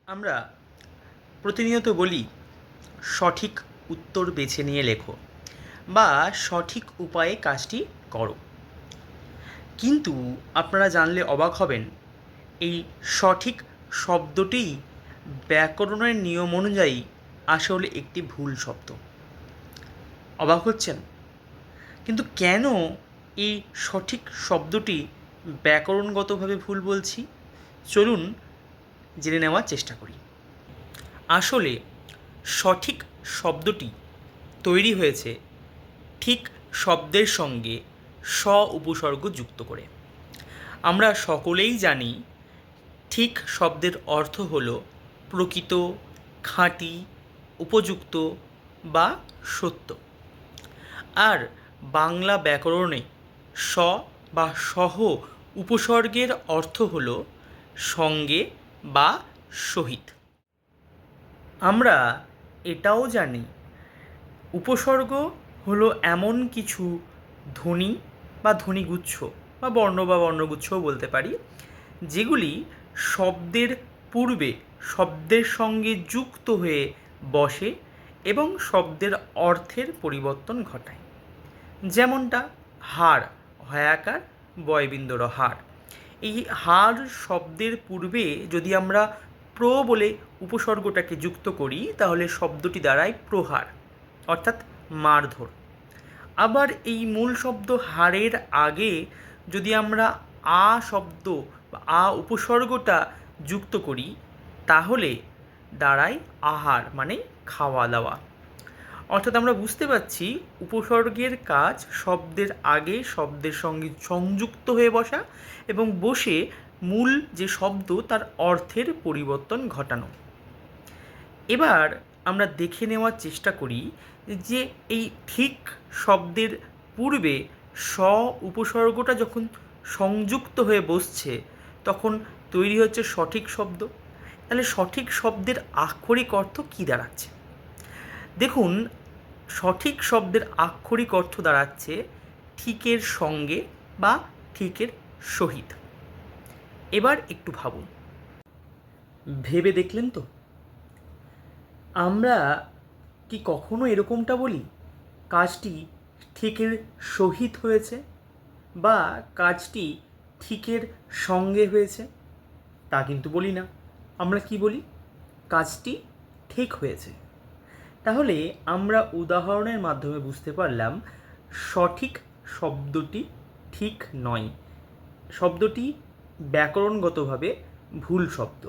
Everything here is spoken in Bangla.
আমরা প্রতিনিয়ত বলি সঠিক উত্তর বেছে নিয়ে লেখো বা সঠিক উপায়ে কাজটি করো, কিন্তু আপনারা জানলে অবাক হবেন এই সঠিক শব্দটিই ব্যাকরণের নিয়ম অনুযায়ী আসলে একটি ভুল শব্দ। অবাক হচ্ছেন? কিন্তু কেন এই সঠিক শব্দটি ব্যাকরণগতভাবে ভুল বলছি, চলুন জেনে নেওয়ার চেষ্টা করি। আসলে সঠিক শব্দটি তৈরি হয়েছে ঠিক শব্দের সঙ্গে স উপসর্গ যুক্ত করে। আমরা সকলেই জানি ঠিক শব্দের অর্থ হল প্রকৃত, খাঁটি, উপযুক্ত বা সত্য। আর বাংলা ব্যাকরণে স বা সহ উপসর্গের অর্থ হল সঙ্গে বা সহিত। আমরা এটাও জানি উপসর্গ হলো এমন কিছু ধ্বনি বা ধ্বনিগুচ্ছ বা বর্ণ বা বর্ণগুচ্ছও বলতে পারি, যেগুলি শব্দের পূর্বে শব্দের সঙ্গে যুক্ত হয়ে বসে এবং শব্দের অর্থের পরিবর্তন ঘটায়। যেমনটা হাড়, হয়াকার বয়বিন্দর হাড়। এই হাড় শব্দের পূর্বে যদি আমরা প্র বলে উপসর্গটাকে যুক্ত করি তাহলে শব্দটি দাঁড়ায় প্রহার, অর্থাৎ মারধর। আবার এই মূল শব্দ হাড়ের আগে যদি আমরা আ শব্দ বা আ উপসর্গটা যুক্ত করি তাহলে দাঁড়ায় আহার, মানে খাওয়া দাওয়া। অর্থাৎ আমরা বুঝতে পারছি উপসর্গের কাজ শব্দের আগে শব্দের সঙ্গে সংযুক্ত হয়ে বসা এবং বসে মূল যে শব্দ তার অর্থের পরিবর্তন ঘটানো। এবার আমরা দেখে নেওয়ার চেষ্টা করি যে এই ঠিক শব্দের পূর্বে স উপসর্গটা যখন সংযুক্ত হয়ে বসছে তখন তৈরি হচ্ছে সঠিক শব্দ। তাহলে সঠিক শব্দের আক্ষরিক অর্থ কী দাঁড়াচ্ছে? দেখুন, সঠিক শব্দের আক্ষরিক অর্থ দাঁড়াচ্ছে ঠিকের সঙ্গে বা ঠিকের সহিত। এবার একটু ভাবুন, ভেবে দেখলেন তো? আমরা কি কখনো এরকমটা বলি কাজটি ঠিকের সহিত হয়েছে বা কাজটি ঠিকের সঙ্গে হয়েছে? তা কিন্তু বলি না। আমরা কি বলি? কাজটি ঠিক হয়েছে। তাহলে আমরা উদাহরণের মাধ্যমে বুঝতে পারলাম সঠিক শব্দটি ঠিক নয়, শব্দটি ব্যাকরণগতভাবে ভুল শব্দ।